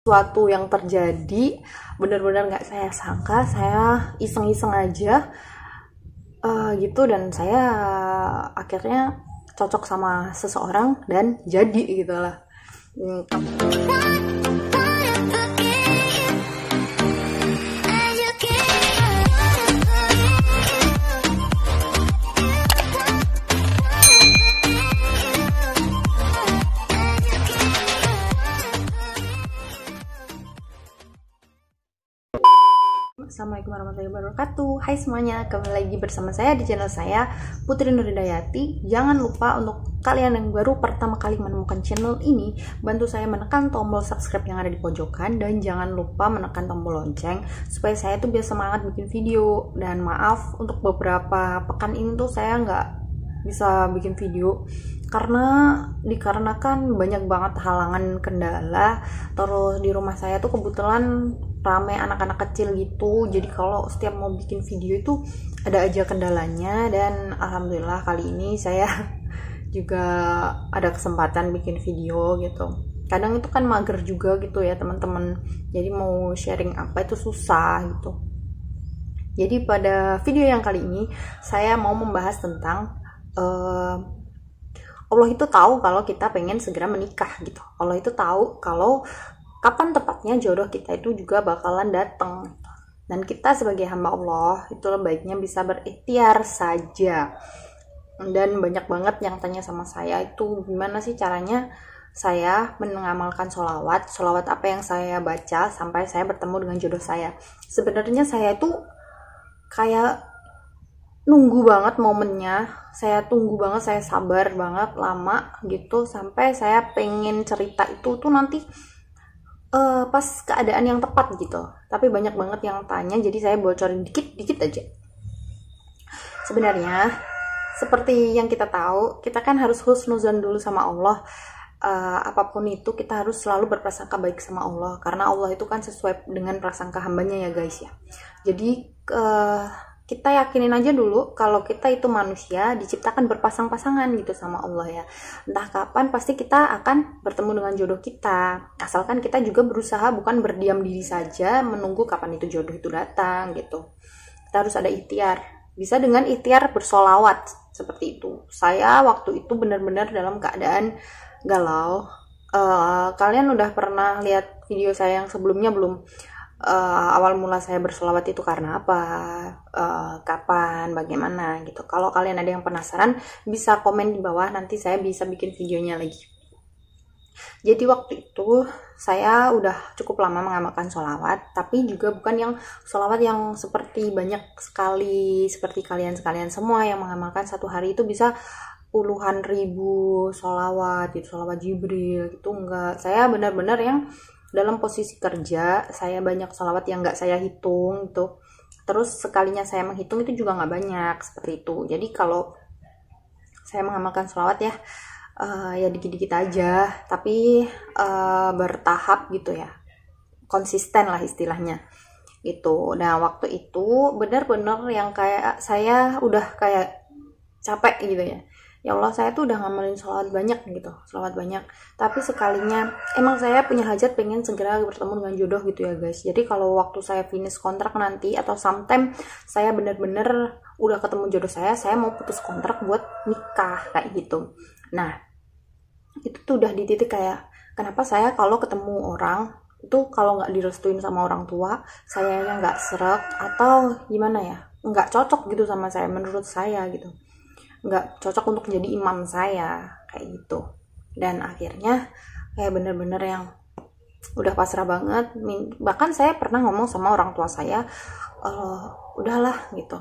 sesuatu yang terjadi benar-benar nggak saya sangka, saya iseng-iseng aja gitu, dan saya akhirnya cocok sama seseorang dan jadi gitulah. Assalamualaikum warahmatullahi wabarakatuh. Hai semuanya, kembali lagi bersama saya di channel saya, Putri Nurhidayati. Jangan lupa untuk kalian yang baru pertama kali menemukan channel ini, bantu saya menekan tombol subscribe yang ada di pojokan, dan jangan lupa menekan tombol lonceng supaya saya tuh biar semangat bikin video. Dan maaf untuk beberapa pekan ini tuh saya nggak bisa bikin video dikarenakan banyak banget halangan, kendala. Terus di rumah saya tuh kebetulan rame anak-anak kecil gitu, jadi kalau setiap mau bikin video itu ada aja kendalanya. Dan alhamdulillah kali ini saya juga ada kesempatan bikin video gitu. Kadang itu kan mager juga gitu ya teman-teman, jadi mau sharing apa itu susah gitu. Jadi pada video yang kali ini saya mau membahas tentang Allah itu tahu kalau kita pengen segera menikah gitu. Allah itu tahu kalau kapan tepatnya jodoh kita itu juga bakalan datang. Dan kita sebagai hamba Allah itu baiknya bisa berikhtiar saja. Dan banyak banget yang tanya sama saya itu gimana sih caranya saya mengamalkan sholawat apa yang saya baca sampai saya bertemu dengan jodoh saya. Sebenarnya saya itu kayak nunggu banget momennya, saya tunggu banget, saya sabar banget lama gitu sampai saya pengen cerita itu tuh nanti pas keadaan yang tepat gitu. Tapi banyak banget yang tanya, jadi saya bocorin dikit aja. Sebenarnya seperti yang kita tahu, kita kan harus husnuzon dulu sama Allah. Apapun itu kita harus selalu berprasangka baik sama Allah, karena Allah itu kan sesuai dengan prasangka hambanya ya guys ya. Jadi kita yakinin aja dulu kalau kita itu manusia diciptakan berpasang-pasangan gitu sama Allah ya. Entah kapan pasti kita akan bertemu dengan jodoh kita, asalkan kita juga berusaha, bukan berdiam diri saja menunggu kapan itu jodoh itu datang gitu. Kita harus ada ikhtiar, bisa dengan ikhtiar bersolawat seperti itu. Saya waktu itu benar-benar dalam keadaan galau. Kalian udah pernah lihat video saya yang sebelumnya belum? Awal mula saya bersolawat itu karena apa, kapan, bagaimana gitu. Kalau kalian ada yang penasaran bisa komen di bawah, nanti saya bisa bikin videonya lagi. Jadi waktu itu saya udah cukup lama mengamalkan sholawat, tapi juga bukan yang sholawat yang seperti banyak sekali seperti kalian semua yang mengamalkan satu hari itu bisa puluhan ribu sholawat gitu, sholawat Jibril gitu. Enggak, saya benar-benar yang dalam posisi kerja, saya banyak sholawat yang nggak saya hitung gitu. Terus sekalinya saya menghitung itu juga nggak banyak seperti itu. Jadi kalau saya mengamalkan sholawat ya, ya dikit-dikit aja, tapi bertahap gitu ya, konsisten lah istilahnya gitu. Nah waktu itu benar-benar yang kayak saya udah kayak capek gitu ya. Ya Allah, saya tuh udah ngamalin sholawat banyak gitu, sholawat banyak. Tapi sekalinya, emang saya punya hajat pengen segera bertemu dengan jodoh gitu ya guys. Jadi kalau waktu saya finish kontrak nanti, atau sometime saya bener-bener udah ketemu jodoh saya mau putus kontrak buat nikah, kayak gitu. Nah, itu tuh udah di titik kayak, kenapa saya kalau ketemu orang, itu kalau nggak direstuin sama orang tua, saya yang nggak seret, atau gimana ya, nggak cocok gitu sama saya, menurut saya gitu. Nggak cocok untuk jadi imam saya kayak gitu. Dan akhirnya kayak bener-bener yang udah pasrah banget. Bahkan saya pernah ngomong sama orang tua saya, udahlah gitu,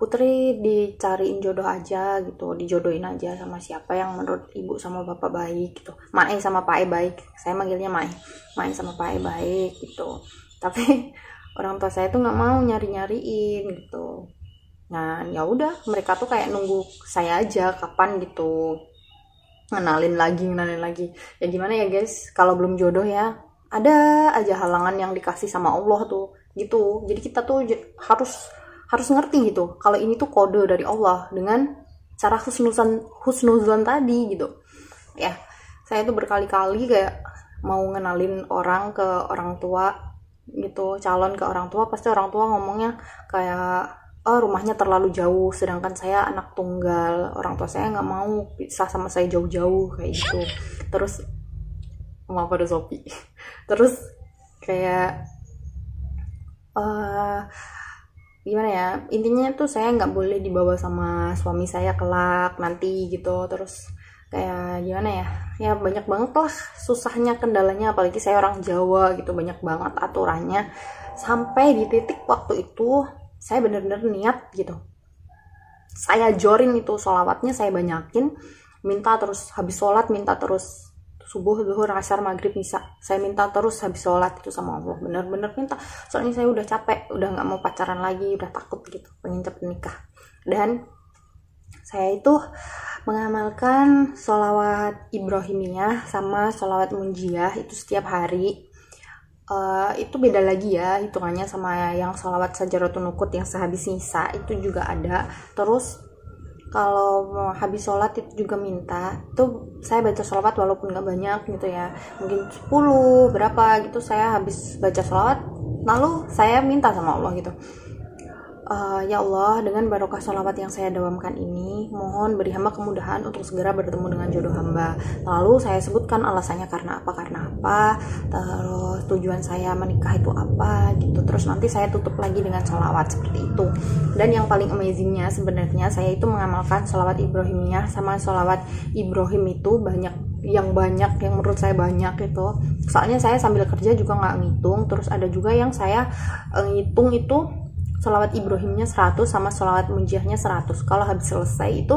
Putri dicariin jodoh aja gitu, dijodohin aja sama siapa yang menurut ibu sama bapak baik gitu. Mae sama Pak E baik, saya manggilnya Mae sama Pak E baik gitu. Tapi orang tua saya tuh nggak mau nyariin gitu. Nah ya udah, mereka tuh kayak nunggu saya aja kapan gitu, ngenalin lagi. Ya gimana ya guys, kalau belum jodoh ya ada aja halangan yang dikasih sama Allah tuh gitu. Jadi kita tuh harus ngerti gitu kalau ini tuh kode dari Allah dengan cara husnuzon tadi gitu ya. Saya tuh berkali-kali kayak mau ngenalin orang ke orang tua gitu, calon ke orang tua, pasti orang tua ngomongnya kayak oh rumahnya terlalu jauh, sedangkan saya anak tunggal, orang tua saya nggak mau pisah sama saya jauh-jauh kayak gitu. Terus maaf pada Sopi. Terus kayak gimana ya, intinya tuh saya nggak boleh dibawa sama suami saya kelak nanti gitu. Terus kayak gimana ya, ya banyak banget lah susahnya, kendalanya, apalagi saya orang Jawa gitu, banyak banget aturannya. Sampai di titik waktu itu saya bener-bener niat gitu, saya jorin itu sholawatnya, saya banyakin, minta terus habis sholat, minta terus subuh, zuhur, asar, maghrib, isya, saya minta terus habis sholat itu sama Allah, bener-bener minta. Soalnya saya udah capek, udah nggak mau pacaran lagi, udah takut gitu, pengen cepet nikah. Dan saya itu mengamalkan sholawat Ibrahimiyah sama sholawat Munjiyah itu setiap hari. Itu beda lagi ya hitungannya sama yang sholawat Sajaratun Nukut yang sehabis sisa, itu juga ada. Terus kalau mau habis sholat itu juga minta, tuh saya baca sholawat walaupun nggak banyak gitu ya, mungkin 10 berapa gitu, saya habis baca sholawat lalu saya minta sama Allah gitu, ya Allah, dengan barokah sholawat yang saya dawamkan ini, mohon beri hamba kemudahan untuk segera bertemu dengan jodoh hamba. Lalu saya sebutkan alasannya karena apa, terus tujuan saya menikah itu apa gitu. Terus nanti saya tutup lagi dengan sholawat seperti itu. Dan yang paling amazingnya sebenarnya saya itu mengamalkan sholawat Ibrahimiyah sama sholawat Ibrahim itu yang menurut saya banyak itu. Soalnya saya sambil kerja juga nggak ngitung. Terus ada juga yang saya ngitung itu sholawat Ibrahimnya 100 sama sholawat Munjiyahnya 100. Kalau habis selesai itu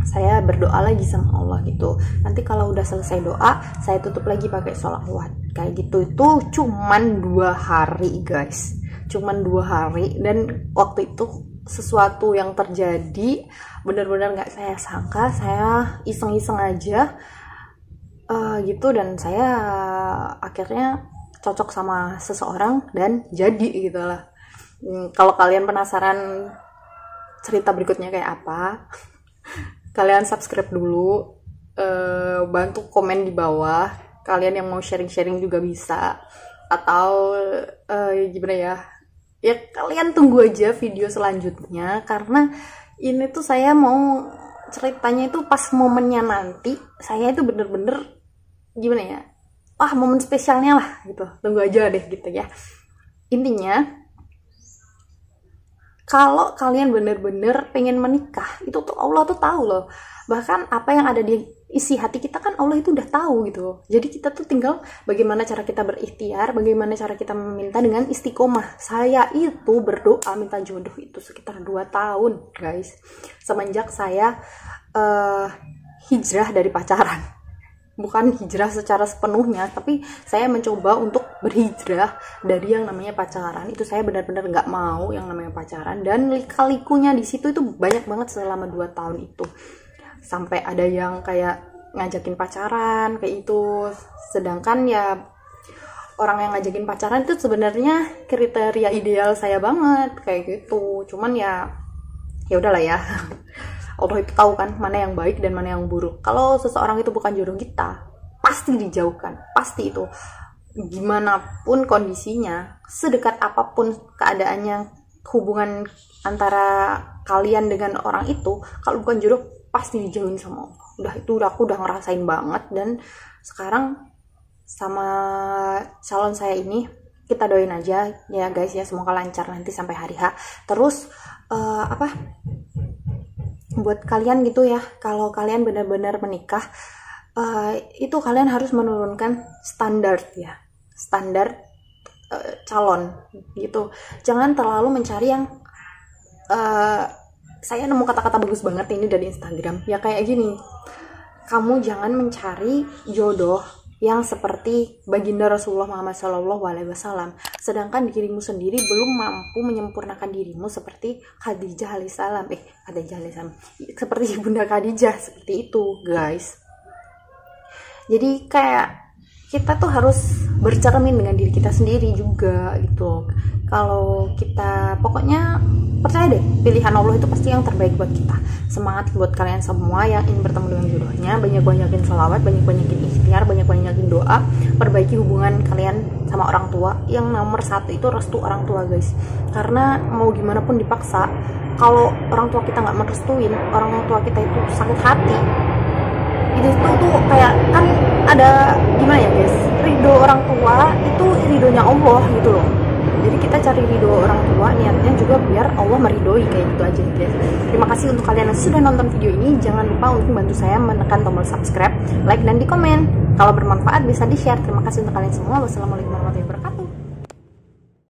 saya berdoa lagi sama Allah gitu. Nanti kalau udah selesai doa, saya tutup lagi pakai sholawat kayak gitu. Itu cuman 2 hari guys, cuman 2 hari. Dan waktu itu sesuatu yang terjadi benar-benar nggak saya sangka. Saya iseng-iseng aja gitu, dan saya akhirnya cocok sama seseorang dan jadi gitu lah. Kalau kalian penasaran cerita berikutnya kayak apa, kalian subscribe dulu, bantu komen di bawah. Kalian yang mau sharing-sharing juga bisa, atau gimana ya, ya kalian tunggu aja video selanjutnya, karena ini tuh saya mau ceritanya itu pas momennya nanti. Saya itu bener-bener gimana ya, momen spesialnya lah gitu, tunggu aja deh gitu ya. Intinya kalau kalian bener-bener pengen menikah, itu tuh Allah tuh tahu loh. Bahkan apa yang ada di isi hati kita kan Allah itu udah tahu gitu. Jadi kita tuh tinggal bagaimana cara kita berikhtiar, bagaimana cara kita meminta dengan istiqomah. Saya itu berdoa minta jodoh itu sekitar 2 tahun guys. Semenjak saya hijrah dari pacaran. Bukan hijrah secara sepenuhnya, tapi saya mencoba untuk berhijrah dari yang namanya pacaran. Itu saya benar-benar nggak mau yang namanya pacaran, dan lika-likunya di situ itu banyak banget selama 2 tahun itu. Sampai ada yang kayak ngajakin pacaran kayak itu, sedangkan ya orang yang ngajakin pacaran itu sebenarnya kriteria ideal saya banget kayak gitu. Cuman ya udahlah ya. Allah itu tahu kan mana yang baik dan mana yang buruk. Kalau seseorang itu bukan jodoh kita, pasti dijauhkan, pasti itu. Gimana pun kondisinya, sedekat apapun keadaannya, hubungan antara kalian dengan orang itu, kalau bukan jodoh pasti dijauhin sama Allah. Aku udah ngerasain banget. Dan sekarang sama calon saya ini, kita doain aja ya guys ya, semoga lancar nanti sampai hari H. Terus buat kalian gitu ya, kalau kalian benar-benar menikah, itu kalian harus menurunkan standar ya, standar calon gitu. Jangan terlalu mencari yang saya nemu kata-kata bagus banget ini dari Instagram ya, kayak gini, kamu jangan mencari jodoh yang seperti baginda Rasulullah Muhammad SAW, sedangkan dirimu sendiri belum mampu menyempurnakan dirimu seperti Khadijah alaihissalam, seperti Bunda Khadijah, seperti itu guys. Jadi kayak kita tuh harus bercermin dengan diri kita sendiri juga gitu. Kalau kita pokoknya percaya deh, pilihan Allah itu pasti yang terbaik buat kita. Semangat buat kalian semua yang ingin bertemu dengan jodohnya. Banyak-banyakin sholawat, banyak-banyakin ikhtiar, banyak-banyakin doa. Perbaiki hubungan kalian sama orang tua. Yang nomor satu itu restu orang tua, guys. Karena mau gimana pun dipaksa, kalau orang tua kita nggak merestuin, orang tua kita itu sakit hati, itu tuh kayak kan ada gimana ya guys, ridho orang tua itu ridhonya Allah gitu loh. Jadi kita cari ridho orang tua, niatnya juga biar Allah meridhoi, kayak gitu aja guys. Terima kasih untuk kalian yang sudah nonton video ini. Jangan lupa untuk bantu saya menekan tombol subscribe, like, dan di komen. Kalau bermanfaat bisa di share. Terima kasih untuk kalian semua. Wassalamualaikum warahmatullahi wabarakatuh.